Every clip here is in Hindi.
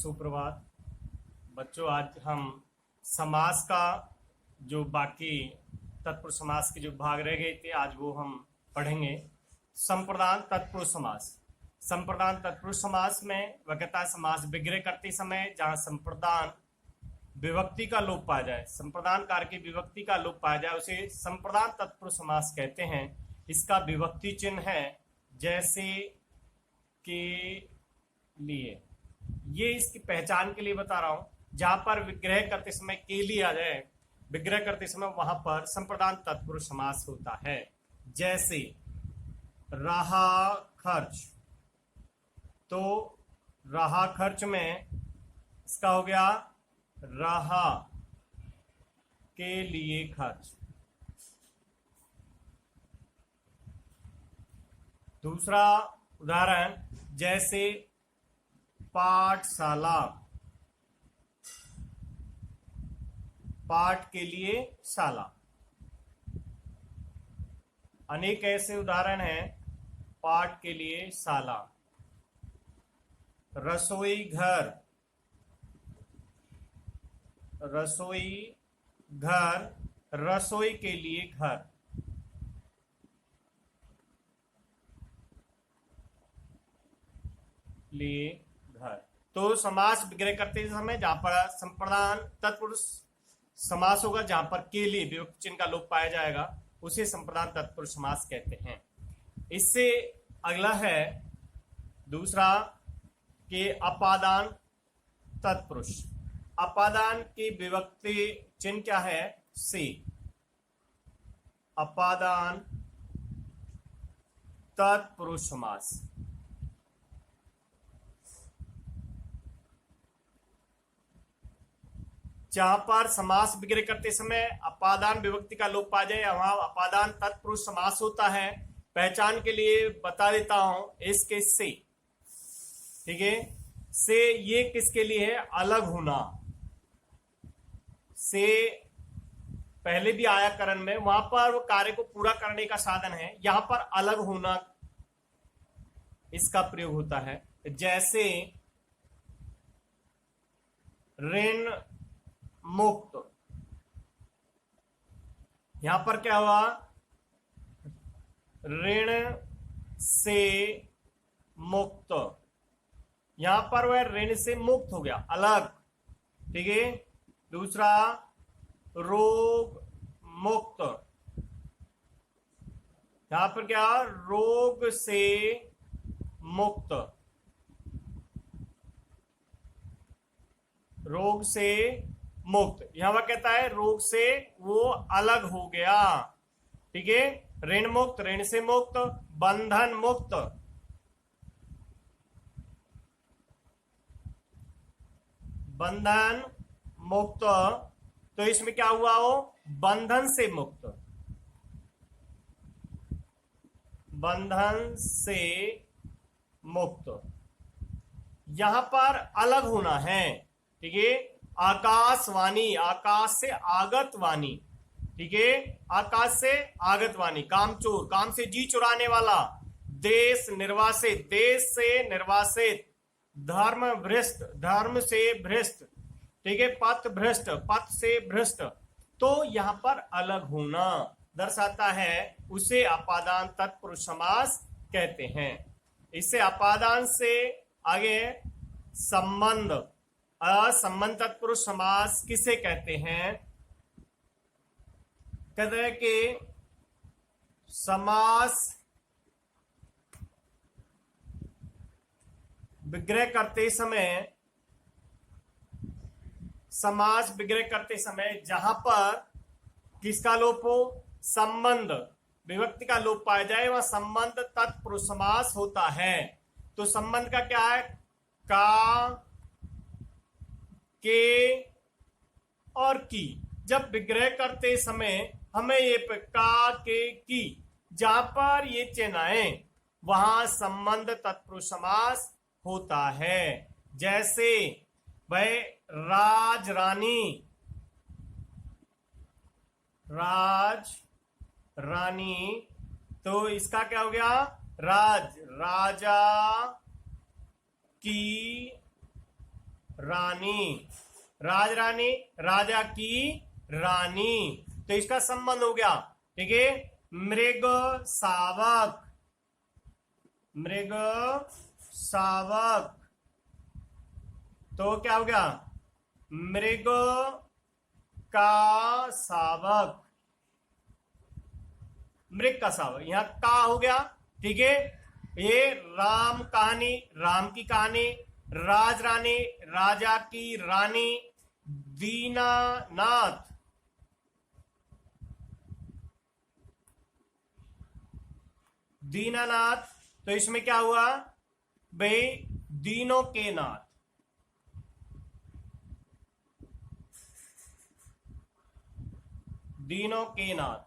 सुप्रभात बच्चों। आज हम समास का जो बाकी तत्पुरुष समास के जो भाग रह गए थे आज वो हम पढ़ेंगे। संप्रदान तत्पुरुष समास। संप्रदान तत्पुरुष समास में वक्ता समास विग्रह करते समय जहां संप्रदान विभक्ति का लोप पाया जाए, संप्रदान कार्य की विभक्ति का लोप पाया जाए, उसे संप्रदान तत्पुरुष समास कहते हैं। इसका विभक्ति चिन्ह है जैसे के लिए। ये इसकी पहचान के लिए बता रहा हूं। जहां पर विग्रह करते समय के लिए आ जाए, विग्रह करते समय वहां पर संप्रदान तत्पुरुष समास होता है। जैसे रहा खर्च, तो रहा खर्च में इसका हो गया रहा के लिए खर्च। दूसरा उदाहरण जैसे पाठशाला, पाठ के लिए शाला। अनेक ऐसे उदाहरण हैं पाठ के लिए शाला। रसोई घर, रसोई घर, रसोई के लिए घर। लिए घर। तो समास विग्रह करते समय जहां पर संप्रदान तत्पुरुष समास होगा, जहां पर के लिए विभक्ति चिन्ह का लोप पाया जाएगा, उसे संप्रदान तत्पुरुष समास कहते हैं। इससे अगला है दूसरा के अपादान तत्पुरुष। अपादान की विभक्ति चिन्ह क्या है? से। अपादान तत्पुरुष समास। जहां पर समास विग्रह करते समय अपादान विभक्ति का लोप पा जाए वहां अपादान तत्पुरुष समास होता है। पहचान के लिए बता देता हूं, इसके से, ठीक है। से ये किसके लिए है? अलग होना। से पहले भी आया करण में, वहां पर वो कार्य को पूरा करने का साधन है। यहां पर अलग होना इसका प्रयोग होता है। जैसे ऋण मुक्त, यहां पर क्या हुआ? ऋण से मुक्त। यहां पर वह ऋण से मुक्त हो गया, अलग, ठीक है। दूसरा रोग मुक्त, यहां पर क्या? रोग से मुक्त, रोग से मुक्त। यहां वह कहता है रोग से वो अलग हो गया, ठीक है। ऋण मुक्त, ऋण से मुक्त। बंधन मुक्त, बंधन मुक्त। तो इसमें क्या हुआ? वो बंधन से मुक्त, बंधन से मुक्त। यहां पर अलग होना है, ठीक है। आकाशवाणी, आकाश से आगत वाणी, ठीक है। आकाश से आगत वाणी। कामचोर, काम से जी चुराने वाला। देश निर्वासित, देश से निर्वासित। धर्म भ्रष्ट, धर्म से भ्रष्ट, ठीक है। पथ भ्रष्ट, पथ से भ्रष्ट। तो यहां पर अलग होना दर्शाता है, उसे अपादान तत्पुरुष समास कहते हैं। इससे अपादान से आगे संबंध, असंबंध तत्पुरुष समास किसे कहते हैं? कहते हैं कि समास विग्रह करते समय, समास विग्रह करते समय जहां पर किसका लोप हो? संबंध विभक्ति का लोप पाया जाए वह संबंध तत्पुरुष समास होता है। तो संबंध का क्या है? का, के और की। जब विग्रह करते समय हमें ये का, के, की, जहां पर ये चिन्ह आए वहां संबंध तत्पुरुष समास होता है। जैसे वह राज रानी, राज रानी, तो इसका क्या हो गया? राज, राजा की रानी, राजरानी, राजा की रानी, तो इसका संबंध हो गया। ठीक है, मृग शावक, मृग शावक, तो क्या हो गया, मृग का शावक, मृग का शावक, यहां का हो गया। ठीक है, ये राम कहानी, राम की कहानी, राजरानी, राजा की रानी, दीनानाथ, दीनानाथ, तो इसमें क्या हुआ भाई, दीनों के नाथ, दीनों के नाथ,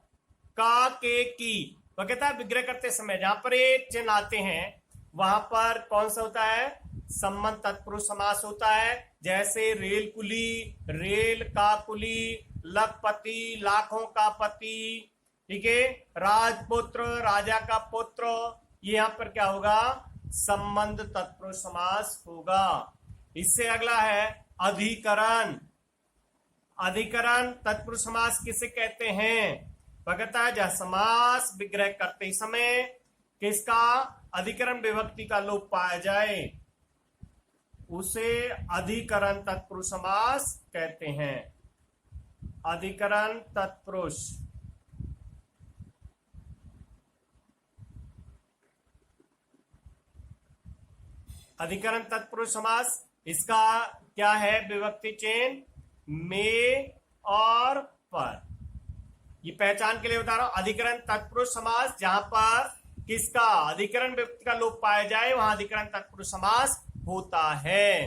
का के की, वह कहता है विग्रह करते समय जहां पर ये चिन्ह आते हैं वहां पर कौन सा होता है, संबंध तत्पुरुष समास होता है। जैसे रेल कुली, रेल का कुली, लखपति, लाखों का पति, ठीक है, राजपुत्र, राजा का पुत्र, ये यहां पर क्या होगा, संबंध तत्पुरुष समास होगा। इससे अगला है अधिकरण, अधिकरण तत्पुरुष समास किसे कहते हैं, वह कहता है जब समास विग्रह करते समय किसका अधिकरण विभक्ति का लोप पाया जाए उसे अधिकरण तत्पुरुष समास कहते हैं। अधिकरण तत्पुरुष, अधिकरण तत्पुरुष समास, इसका क्या है विभक्ति चेन, में और पर, ये पहचान के लिए बता रहा हूं। अधिकरण तत्पुरुष समास जहां पर किसका अधिकरण विभक्ति का लोप पाया जाए वहां अधिकरण तत्पुरुष समास होता है।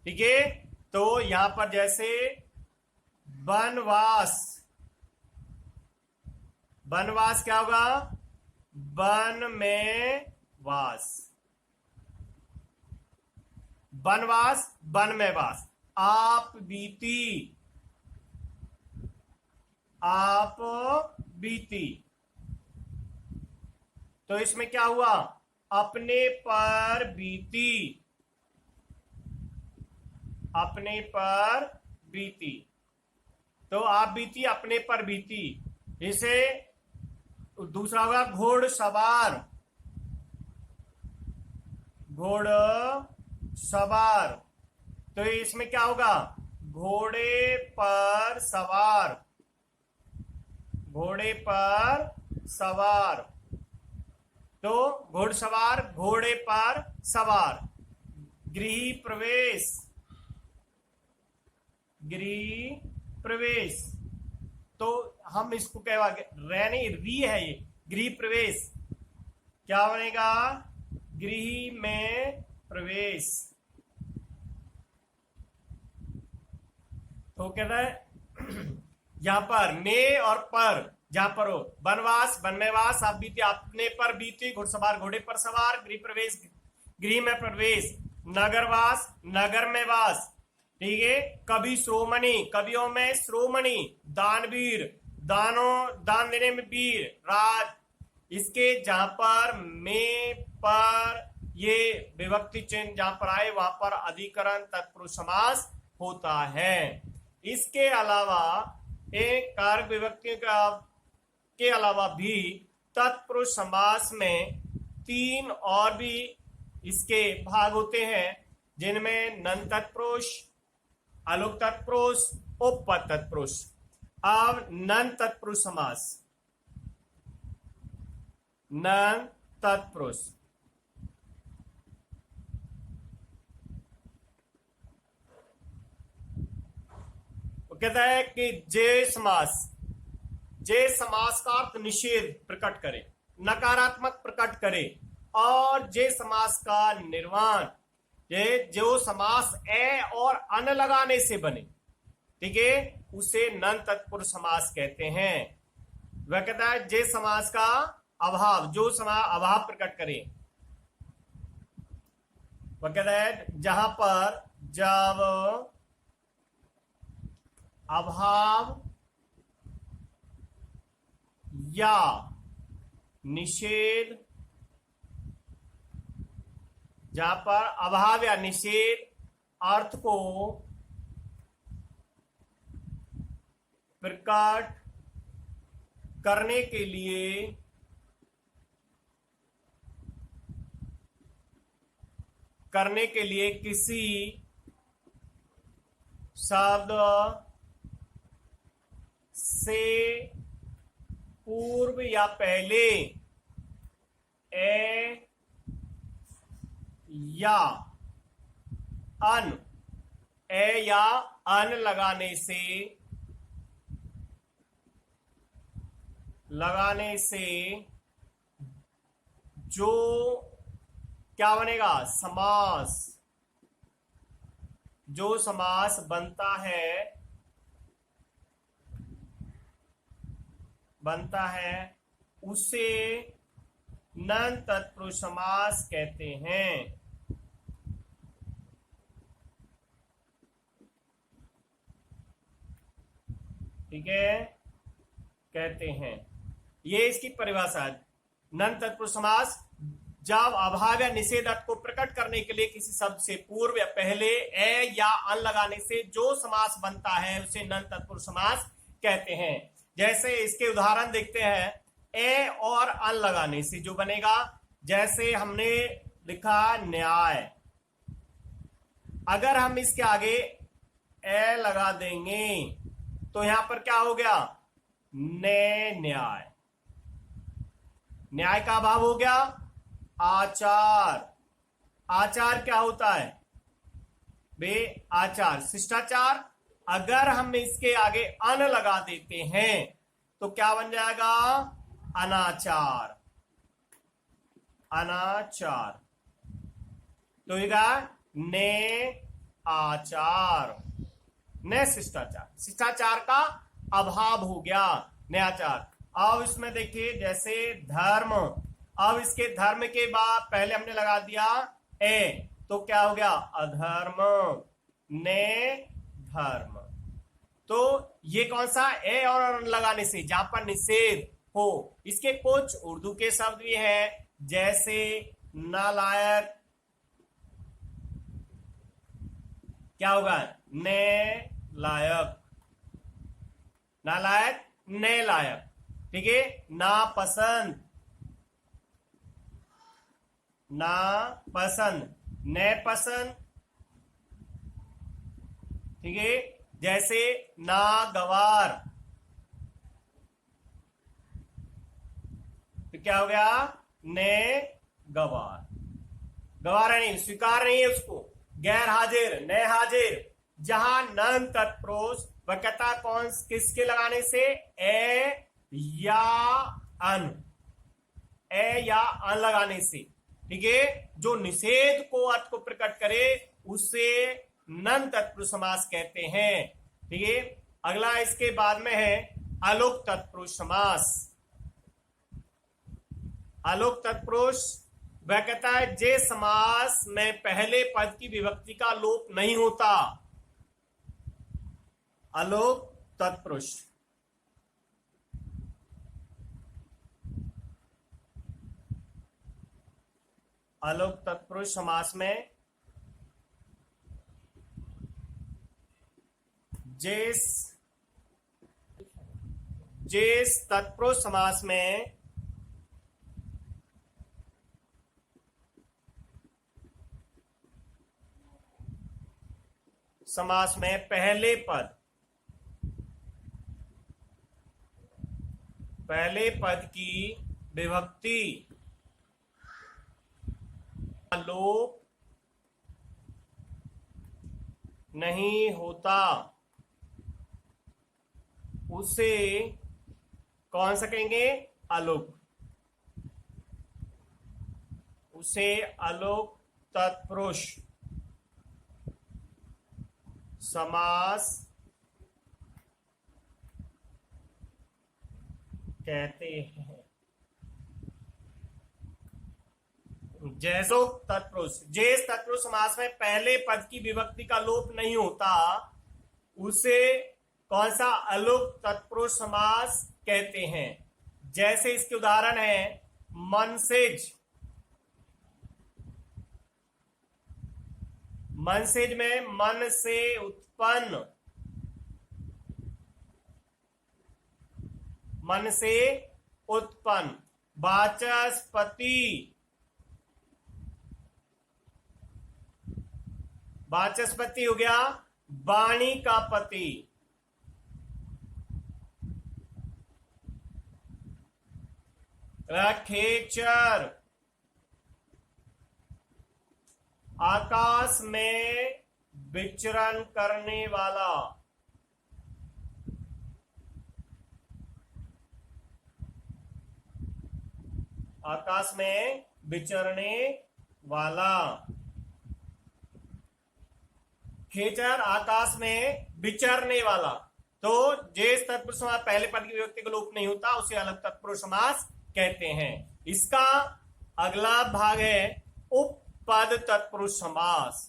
ठीक है, तो यहां पर जैसे वनवास, वनवास क्या होगा, वन में वास, वनवास, वन में वास। आप बीती, आप बीती, तो इसमें क्या हुआ, अपने पर बीती, अपने पर बीती, तो आप बीती, अपने पर बीती। इसे दूसरा होगा घोड़सवार, घोड़सवार, तो इसमें क्या होगा, घोड़े पर सवार, घोड़े पर सवार, तो घोड़सवार, घोड़े पर सवार। गृह प्रवेश, गृह प्रवेश, तो हम इसको क्या रे नहीं री है ये, गृह प्रवेश क्या बनेगा, गृह में प्रवेश। तो कहता है यहां पर में और पर जहां पर हो, वनवास, वन में वास, आप बीती, अपने पर बीती, घुड़सवार, घोड़े पर सवार, गृह प्रवेश, गृह में प्रवेश, नगरवास, नगर में वास। ठीक है, कवि श्रोमणि, कवियों में श्रोमणि, दानवीर, दान देने में वीर, राज, इसके जहां पर में पर ये विभक्ति चिन्ह जहां पर आए वहां पर अधिकरण तत्पुरुष समास होता है। इसके अलावा एक कारक विभक्ति के अलावा भी तत्पुरुष समास में तीन और भी इसके भाग होते हैं जिनमें नन तत्पुरुष, आलोक तत्पुरुष, उपपद तत्पुरुष। अब नन तत्पुरुष समास, नन तत्पुरुष, कहता है कि जे समास, जे समास का अर्थ निषेध प्रकट करे, नकारात्मक प्रकट करे, और जे समास का निर्माण, ये जो समास ए और अन लगाने से बने, ठीक है, उसे नन तत्पुरुष समास कहते हैं। वह कहता है जे समास का अभाव, जो समास अभाव प्रकट करे, वह कहता है जहां पर जब अभाव या निषेध, जहां पर अभाव या निषेध अर्थ को प्रकट करने के लिए किसी शब्द से पूर्व या पहले ए या अन लगाने से जो क्या बनेगा, समास बनता है उसे नन तत्पुरुष समास कहते हैं। ठीक है, कहते हैं। ये इसकी परिभाषा है। नन तत्पुरुष समास जब अभाव या निषेध अर्थ को प्रकट करने के लिए किसी शब्द से पूर्व या पहले ए या अन लगाने से जो समास बनता है उसे नन तत्पुरुष समास कहते हैं। जैसे इसके उदाहरण देखते हैं। ए और अन लगाने से जो बनेगा, जैसे हमने लिखा न्याय, अगर हम इसके आगे ए लगा देंगे तो यहां पर क्या हो गया, न्याय। न्याय का अभाव हो गया। आचार क्या होता है बे, आचार शिष्टाचार। अगर हम इसके आगे अन लगा देते हैं तो क्या बन जाएगा, अनाचार। तो ने आचार, ने शिष्टाचार का अभाव हो गया, नयाचार। अब इसमें देखिए जैसे धर्म, अब इसके धर्म के बाद पहले हमने लगा दिया ए, तो क्या हो गया, अधर्म, ने धर्म। तो ये कौन सा, ए और लगाने से जहां पर निषेध हो। इसके कुछ उर्दू के शब्द भी हैं, जैसे नालायक, क्या होगा, ने लायक, नालायक ने लायक। ठीक है, नापसंद, ने पसंद। ठीक है, जैसे नागवार, तो क्या हो गया, ने गवार। गवार नहीं, स्वीकार नहीं है उसको। गैर हाजिर, ने हाजिर। जहां नन तत्पुरुष वक्ता कौन किसके लगाने से, ए या अन लगाने से। ठीक है, जो निषेध को अर्थ को प्रकट करे उसे नन तत्पुरुष समास कहते हैं। ठीक है, अगला इसके बाद में है अलोक तत्पुरुष समास। अलोक तत्पुरुष वह कहता है जे समास में पहले पद की विभक्ति का लोप नहीं होता। अलोक तत्पुरुष, अलोक तत्पुरुष समास में जिस तत्पुरुष समास में पहले पद की विभक्ति लोप नहीं होता उसे कौन सा कहेंगे, अलोक। उसे अलोक तत्पुरुष समास कहते हैं। जैसो तत्पुरुष, जिस तत्पुरुष समास में पहले पद की विभक्ति का लोप नहीं होता उसे कौन सा, अलोक तत्पुरुष समास कहते हैं। जैसे इसके उदाहरण है मनसिज, मनसेज में मन से उत्पन्न, मन से उत्पन्न। वाचस्पति, वाचस्पति हो गया वाणी का पति। खेचर, आकाश में विचरण करने वाला। आकाश में विचरने वाला। खेचर आकाश में विचरने वाला। तो जिस तत्पुरुष समास पहले पद की विभक्ति का लोप नहीं होता उसे अलग तत्पुरुष समास कहते हैं। इसका अगला भाग है उपपद तत्पुरुष समास।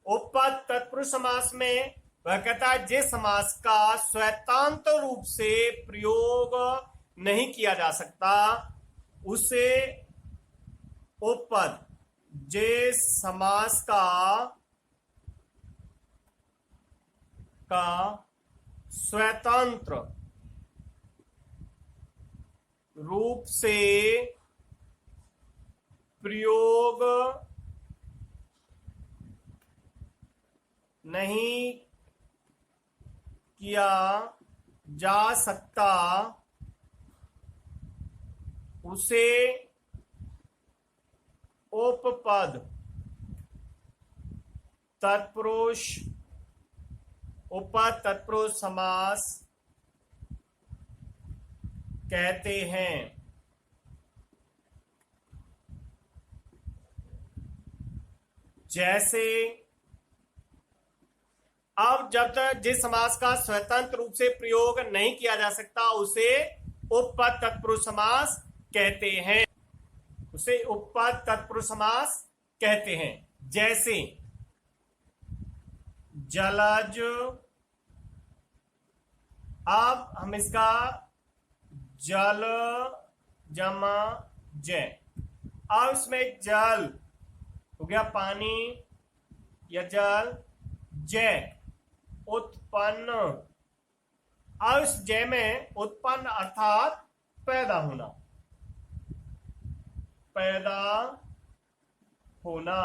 उपपद तत्पुरुष समास में वह कहता है जिस समास का स्वतंत्र रूप से प्रयोग नहीं किया जा सकता उसे उपपद। जिस समास का स्वतंत्र रूप से प्रयोग नहीं किया जा सकता उसे उपपद तत्पुरुष, उपपद तत्पुरुष समास कहते हैं। जैसे अब जब तक जिस समास का स्वतंत्र रूप से प्रयोग नहीं किया जा सकता उसे उपपद तत्पुरुष समास कहते हैं, उसे उपपद तत्पुरुष समास कहते हैं। जैसे जलज, अब हम इसका जल जमा जय, अब इसमें जल हो गया पानी या जल, जय उत्पन्न। अब इस जय में उत्पन्न अर्थात पैदा होना, पैदा होना।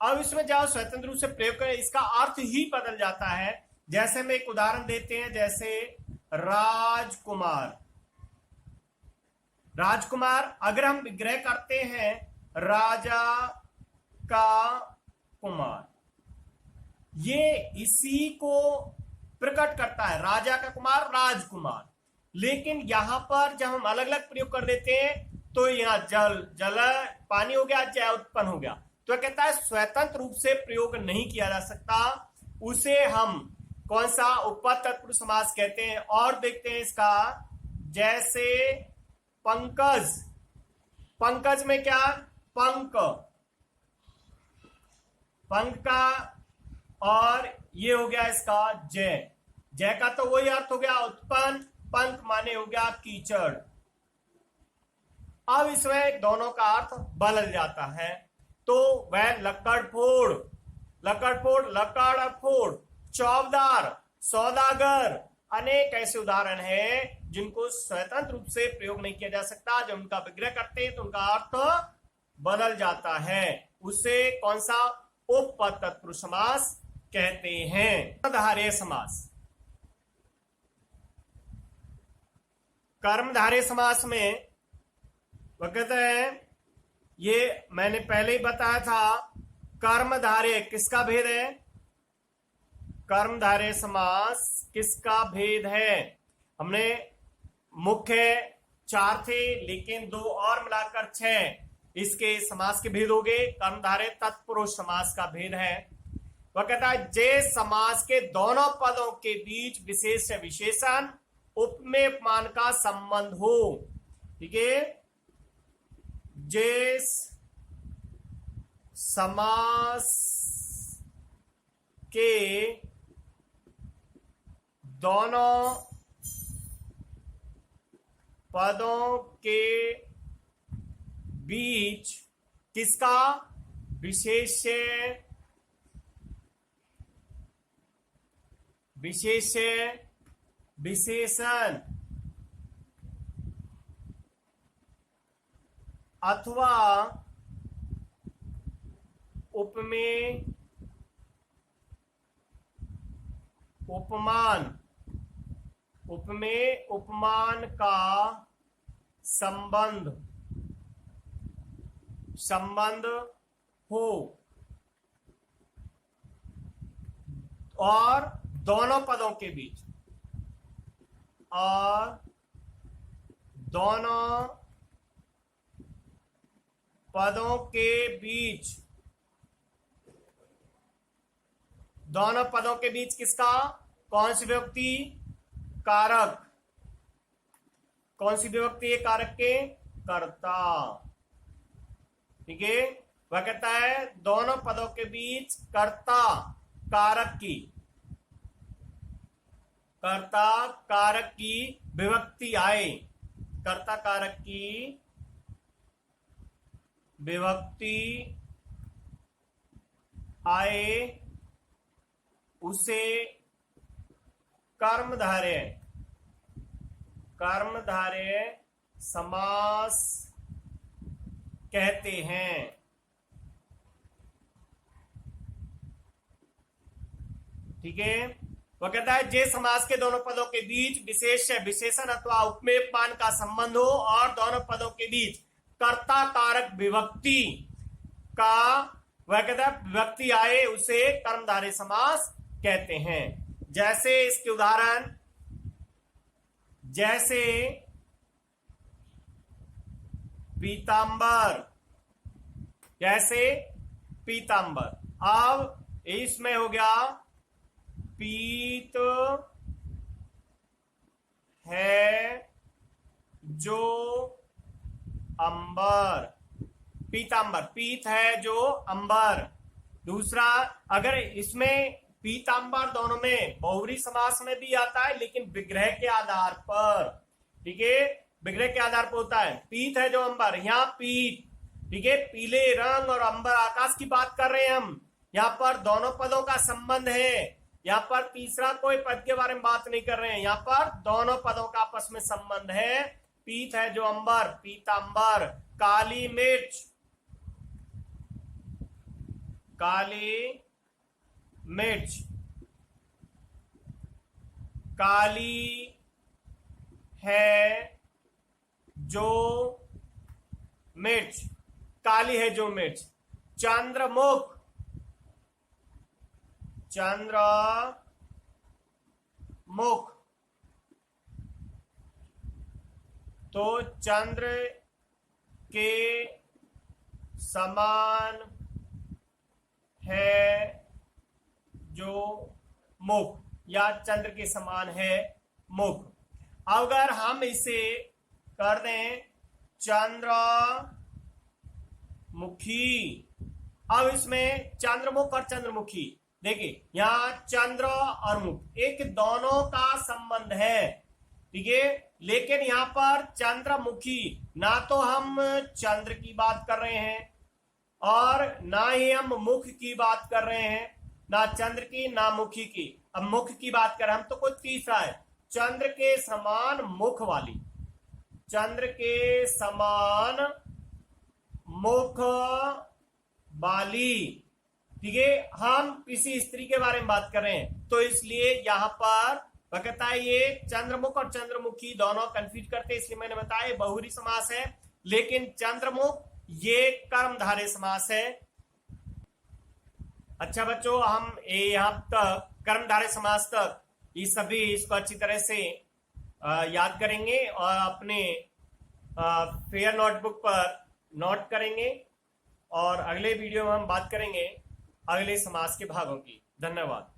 अब इसमें जाओ स्वतंत्र रूप से प्रयोग करें, इसका अर्थ ही बदल जाता है। जैसे हम एक उदाहरण देते हैं, जैसे राजकुमार। राजकुमार अगर हम विग्रह करते हैं राजा का कुमार, ये इसी को प्रकट करता है, राजा का कुमार राजकुमार। लेकिन यहां पर जब हम अलग अलग प्रयोग कर देते हैं तो यहाँ जल जल पानी हो गया, जय उत्पन्न हो गया। तो कहता है स्वतंत्र रूप से प्रयोग नहीं किया जा सकता उसे हम कौन सा उपपद तत्पुरुष समास कहते हैं। और देखते हैं इसका, जैसे पंकज, पंकज में क्या पंक, पंक का, और ये हो गया इसका जय, जय का तो वही अर्थ हो गया उत्पन्न, पंक माने हो गया कीचड़। अब इसमें दोनों का अर्थ बदल जाता है। तो वह लकड़ फोड़, लकड़ फोड़, लकड़ फोड़, चौबदार, सौदागर, अनेक ऐसे उदाहरण हैं जिनको स्वतंत्र रूप से प्रयोग नहीं किया जा सकता। जब उनका विग्रह करते हैं तो उनका अर्थ बदल जाता है, उसे कौन सा उपपद तत्पुरुष समास कहते हैं। कर्मधारय समास, कर्मधारय समास में वह कहते हैं, ये मैंने पहले ही बताया था, कर्मधारय किसका भेद है, कर्मधारय समास किसका भेद है। हमने मुख्य 4 थे लेकिन 2 और मिलाकर 6 इसके समास के भेद हो गए। कर्मधारय तत्पुरुष समास का भेद है। वह कहता है जे समास के दोनों पदों के बीच विशेष विशेषण उपमेय उपमान का संबंध हो। ठीक है, जे समास के दोनों पदों के बीच किसका विशेष्य, विशेष्य, विशेषण अथवा उपमेय, उपमान, उपमेय उपमान का संबंध, संबंध हो और दोनों पदों के बीच, और दोनों पदों के बीच, दोनों पदों के बीच किसका, कौन सी विभक्ति, कारक, कौन सी विभक्ति है कारक के, कर्ता। ठीक है, वह कहता है दोनों पदों के बीच कर्ता कारक की, कर्ता कारक की विभक्ति आए, कर्ता कारक की विभक्ति आए, उसे कर्मधारय, कर्मधारय समास कहते हैं। ठीक है, वह कहता है जे समास के दोनों पदों के बीच विशेष विशेषण अथवा उपमेय उपमान का संबंध हो और दोनों पदों के बीच कर्ता कारक विभक्ति का, वह कहता है विभक्ति आए, उसे कर्मधारय समास कहते हैं। जैसे इसके उदाहरण, जैसे पीतांबर, जैसे पीतांबर। अब इसमें हो गया पीत है जो अंबर, पीतांबर, पीत है जो अंबर। दूसरा, अगर इसमें पीतांबर दोनों में बहुव्रीहि समास में भी आता है, लेकिन विग्रह के आधार पर, ठीक है, विग्रह के आधार पर होता है। पीत है जो अंबर, यहां पीत, ठीक है, पीले रंग और अंबर आकाश की बात कर रहे हैं हम, यहां पर दोनों पदों का संबंध है, यहां पर तीसरा कोई पद के बारे में बात नहीं कर रहे हैं, यहां पर दोनों पदों का आपस में संबंध है। पीत है जो अंबर, पीतांबर। काली मिर्च, काली मिर्च, काली है जो मिर्च, काली है जो मिर्च। चंद्रमुख, चंद्रमुख, तो चंद्र के समान है जो मुख, या चंद्र के समान है मुख। अगर हम इसे कर दें चंद्रमुखी, अब इसमें चंद्रमुख और चंद्रमुखी, देखिए यहां चंद्र और मुख एक दोनों का संबंध है, ठीक है, लेकिन यहां पर चंद्रमुखी, ना तो हम चंद्र की बात कर रहे हैं और ना ही हम मुख की बात कर रहे हैं, ना चंद्र की ना मुखी की। अब मुख की बात करें हम तो कोई तीसरा है, चंद्र के समान मुख वाली, चंद्र के समान मुख वाली, ठीक है, हम किसी स्त्री के बारे में बात कर रहे हैं, तो इसलिए यहां पर वह कहता है ये चंद्रमुख और चंद्रमुखी दोनों कंफ्यूज करते हैं, इसलिए मैंने बताया बहुव्रीहि समास है, लेकिन चंद्रमुख ये कर्मधारय समास है। अच्छा बच्चों, हम यहां तक कर्मधारय समास तक ये सभी इसको अच्छी तरह से याद करेंगे और अपने फेयर नोटबुक पर नोट करेंगे, और अगले वीडियो में हम बात करेंगे अगले समास के भागों की। धन्यवाद।